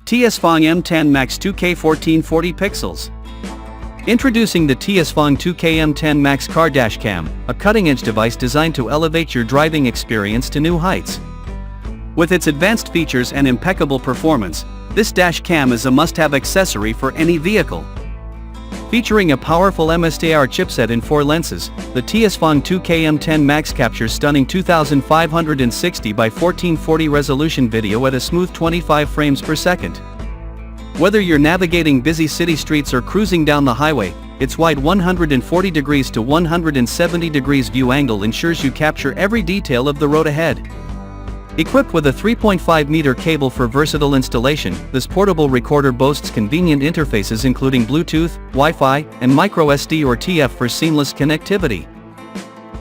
TS-Fong M10 Max 2K 1440 pixels. Introducing the TS-Fong 2K M10 Max Car Dashcam, a cutting-edge device designed to elevate your driving experience to new heights. With its advanced features and impeccable performance, this dash cam is a must-have accessory for any vehicle. Featuring a powerful MSTAR chipset in 4 lenses, the TS-Fong 2K M10 Max captures stunning 2560 by 1440 resolution video at a smooth 25 frames per second. Whether you're navigating busy city streets or cruising down the highway, its wide 140 degrees to 170 degrees view angle ensures you capture every detail of the road ahead. Equipped with a 3.5-meter cable for versatile installation, this portable recorder boasts convenient interfaces including Bluetooth, Wi-Fi, and microSD or TF for seamless connectivity.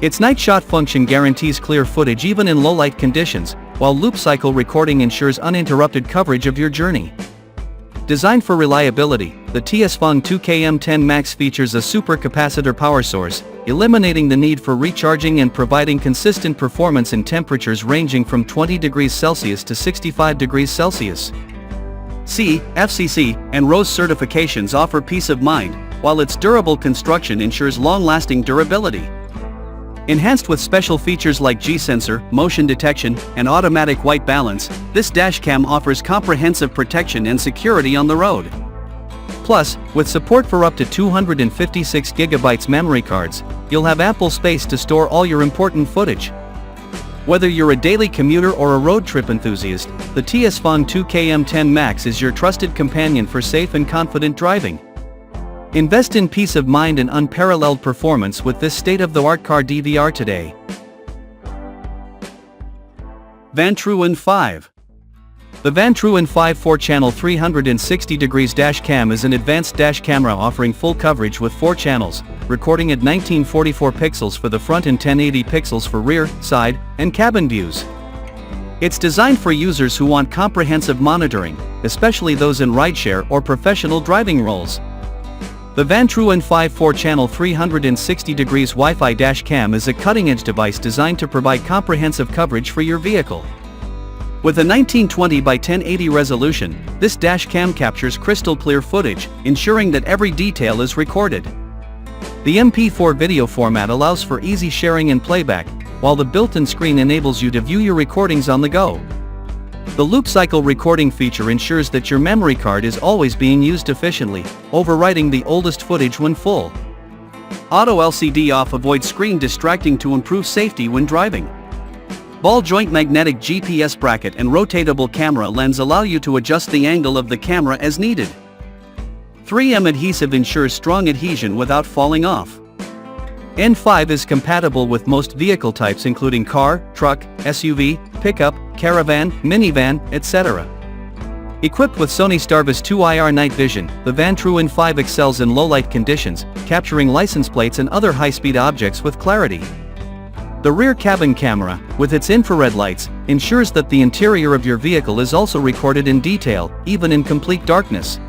Its night shot function guarantees clear footage even in low-light conditions, while loop cycle recording ensures uninterrupted coverage of your journey. Designed for reliability, the TS-Fong 2K M10 Max features a supercapacitor power source, eliminating the need for recharging and providing consistent performance in temperatures ranging from 20 degrees Celsius to 65 degrees Celsius. CE, FCC, and RoHS certifications offer peace of mind, while its durable construction ensures long-lasting durability. Enhanced with special features like G-sensor, motion detection, and automatic white balance, this dashcam offers comprehensive protection and security on the road. Plus, with support for up to 256 GB memory cards, you'll have ample space to store all your important footage. Whether you're a daily commuter or a road trip enthusiast, the TS-Fong 2K M10 Max is your trusted companion for safe and confident driving. Invest in peace of mind and unparalleled performance with this state-of-the-art car DVR today. Vantruin 5. The Vantruin 5 4-channel 360 degrees dash cam is an advanced dash camera offering full coverage with 4 channels, recording at 1944 pixels for the front and 1080 pixels for rear, side, and cabin views. It's designed for users who want comprehensive monitoring, especially those in rideshare or professional driving roles. The Vantruin 5 4-channel 360 degrees Wi-Fi dash cam is a cutting-edge device designed to provide comprehensive coverage for your vehicle. With a 1920 by 1080 resolution, this dash cam captures crystal clear footage, ensuring that every detail is recorded. The MP4 video format allows for easy sharing and playback, while the built-in screen enables you to view your recordings on the go. The loop cycle recording feature ensures that your memory card is always being used efficiently, overwriting the oldest footage when full. Auto LCD off avoids screen distracting to improve safety when driving. Ball joint magnetic GPS bracket and rotatable camera lens allow you to adjust the angle of the camera as needed. 3M adhesive ensures strong adhesion without falling off. N5 is compatible with most vehicle types including car, truck, SUV, pickup, caravan, minivan, etc. Equipped with Sony Starvis 2 IR night vision, the Vantruin 5 excels in low-light conditions, capturing license plates and other high-speed objects with clarity. The rear cabin camera, with its infrared lights, ensures that the interior of your vehicle is also recorded in detail, even in complete darkness.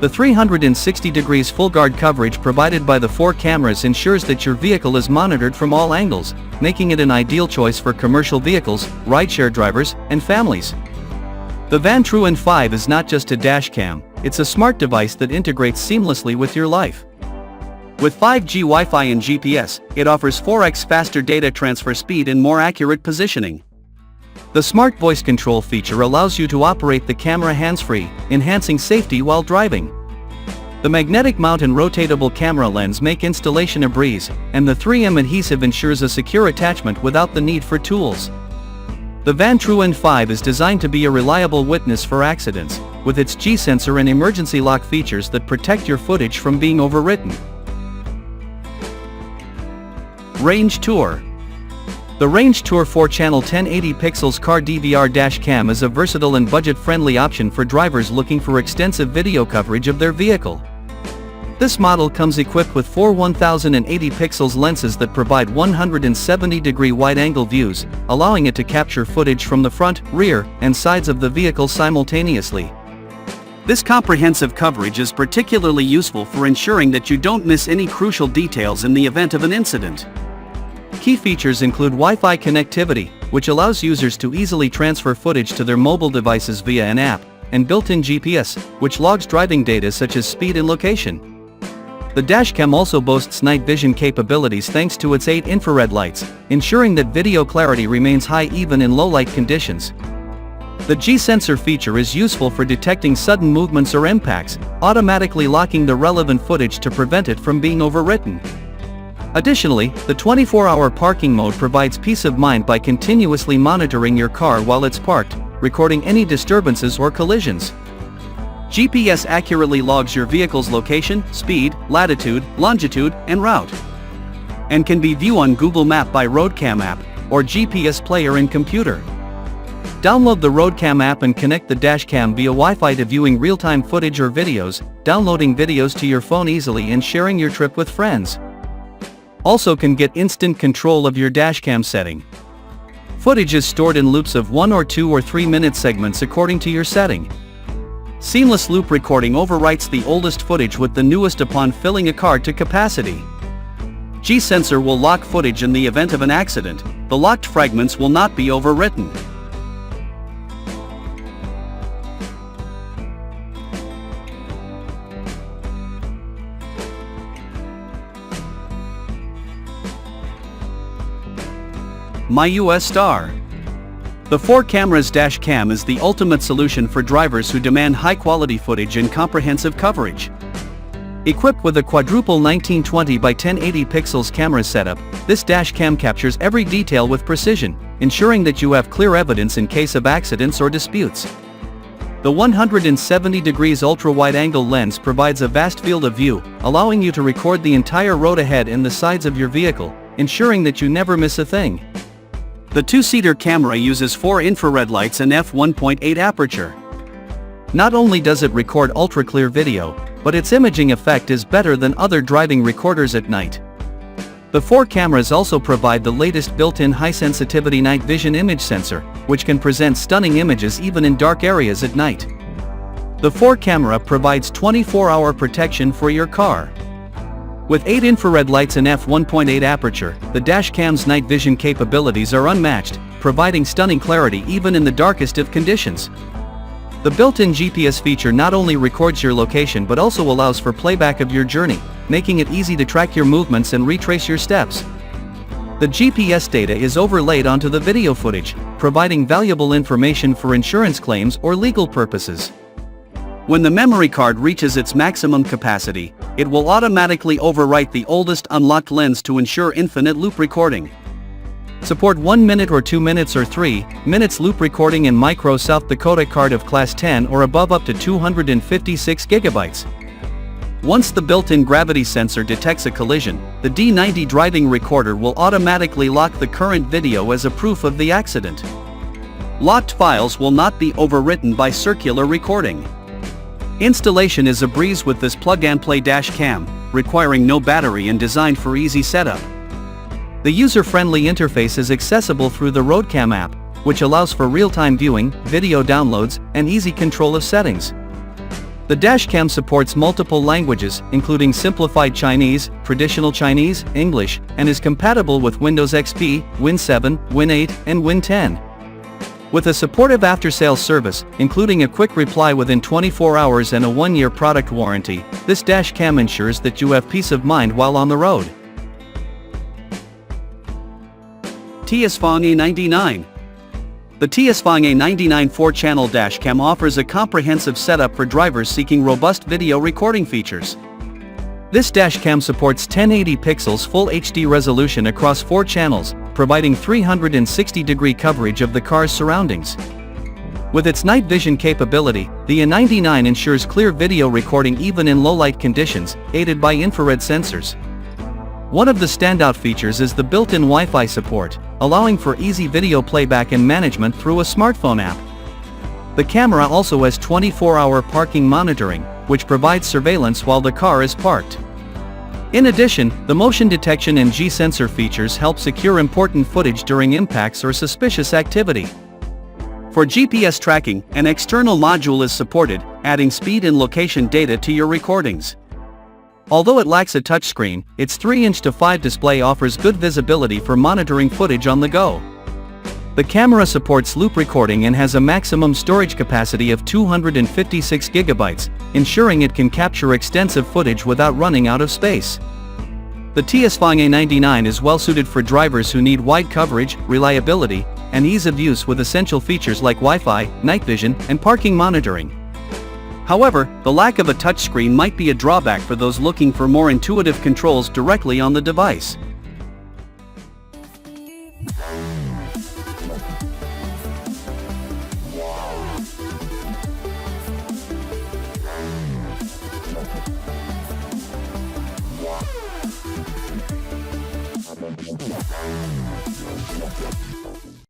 The 360 degrees full guard coverage provided by the 4 cameras ensures that your vehicle is monitored from all angles, making it an ideal choice for commercial vehicles, rideshare drivers, and families. The Vantruin 5 is not just a dash cam, it's a smart device that integrates seamlessly with your life. With 5G Wi-Fi and GPS, it offers 4x faster data transfer speed and more accurate positioning. The smart voice control feature allows you to operate the camera hands-free, enhancing safety while driving. The magnetic mount and rotatable camera lens make installation a breeze, and the 3M adhesive ensures a secure attachment without the need for tools. The Vantruin 5 is designed to be a reliable witness for accidents, with its G-sensor and emergency lock features that protect your footage from being overwritten. Range Tour. The Range Tour 4-channel 1080 pixels car DVR dash cam is a versatile and budget-friendly option for drivers looking for extensive video coverage of their vehicle. This model comes equipped with 4 1080 pixels lenses that provide 170-degree wide-angle views, allowing it to capture footage from the front, rear, and sides of the vehicle simultaneously. This comprehensive coverage is particularly useful for ensuring that you don't miss any crucial details in the event of an incident. Key features include Wi-Fi connectivity, which allows users to easily transfer footage to their mobile devices via an app, and built-in GPS, which logs driving data such as speed and location. The dashcam also boasts night vision capabilities thanks to its 8 infrared lights, ensuring that video clarity remains high even in low-light conditions. The G-sensor feature is useful for detecting sudden movements or impacts, automatically locking the relevant footage to prevent it from being overwritten. Additionally, the 24-hour parking mode provides peace of mind by continuously monitoring your car while it's parked, recording any disturbances or collisions. GPS accurately logs your vehicle's location, speed, latitude, longitude, and route, and can be viewed on Google Map by Roadcam app, or GPS player in computer. Download the Roadcam app and connect the dashcam via Wi-Fi to viewing real-time footage or videos, downloading videos to your phone easily and sharing your trip with friends. Also can get instant control of your dashcam setting. Footage is stored in loops of 1 or 2 or 3 minute segments according to your setting. Seamless loop recording overwrites the oldest footage with the newest upon filling a car to capacity. G-sensor will lock footage in the event of an accident. The locked fragments will not be overwritten. My US Star. The 4 cameras dashcam is the ultimate solution for drivers who demand high-quality footage and comprehensive coverage. Equipped with a quadruple 1920 by 1080 pixels camera setup, this dashcam captures every detail with precision, ensuring that you have clear evidence in case of accidents or disputes. The 170 degrees ultra-wide-angle lens provides a vast field of view, allowing you to record the entire road ahead and the sides of your vehicle, ensuring that you never miss a thing. The 2-seater camera uses 4 infrared lights and f1.8 aperture. Not only does it record ultra-clear video, but its imaging effect is better than other driving recorders at night. The 4 cameras also provide the latest built-in high-sensitivity night vision image sensor, which can present stunning images even in dark areas at night. The 4 camera provides 24-hour protection for your car. With 8 infrared lights and f1.8 aperture, the dashcam's night vision capabilities are unmatched, providing stunning clarity even in the darkest of conditions. The built-in GPS feature not only records your location but also allows for playback of your journey, making it easy to track your movements and retrace your steps. The GPS data is overlaid onto the video footage, providing valuable information for insurance claims or legal purposes. When the memory card reaches its maximum capacity, it will automatically overwrite the oldest unlocked lens to ensure infinite loop recording. Support 1 minute or 2 minutes or 3 minutes loop recording in micro South Dakota card of class 10 or above up to 256 gigabytes. Once the built-in gravity sensor detects a collision, the D90 driving recorder will automatically lock the current video as a proof of the accident. Locked files will not be overwritten by circular recording. Installation is a breeze with this plug-and-play dashcam, requiring no battery and designed for easy setup. The user-friendly interface is accessible through the Roadcam app, which allows for real-time viewing, video downloads, and easy control of settings. The dashcam supports multiple languages, including simplified Chinese, traditional Chinese, English, and is compatible with Windows XP, Win 7, Win 8, and Win 10. With a supportive after-sales service, including a quick reply within 24 hours and a 1-year product warranty, this dashcam ensures that you have peace of mind while on the road. TSFONG A99. The TSFONG A99 4-channel dashcam offers a comprehensive setup for drivers seeking robust video recording features. This dashcam supports 1080 pixels Full HD resolution across 4 channels, providing 360-degree coverage of the car's surroundings. With its night vision capability, the A99 ensures clear video recording even in low-light conditions, aided by infrared sensors. One of the standout features is the built-in Wi-Fi support, allowing for easy video playback and management through a smartphone app. The camera also has 24-hour parking monitoring, which provides surveillance while the car is parked. In addition, the motion detection and G-sensor features help secure important footage during impacts or suspicious activity. For GPS tracking, an external module is supported, adding speed and location data to your recordings. Although it lacks a touchscreen, its 3" to 5 display offers good visibility for monitoring footage on the go. The camera supports loop recording and has a maximum storage capacity of 256 GB, ensuring it can capture extensive footage without running out of space. The TS-Fang A99 is well suited for drivers who need wide coverage, reliability, and ease of use with essential features like Wi-Fi, night vision, and parking monitoring. However, the lack of a touchscreen might be a drawback for those looking for more intuitive controls directly on the device. Yeah.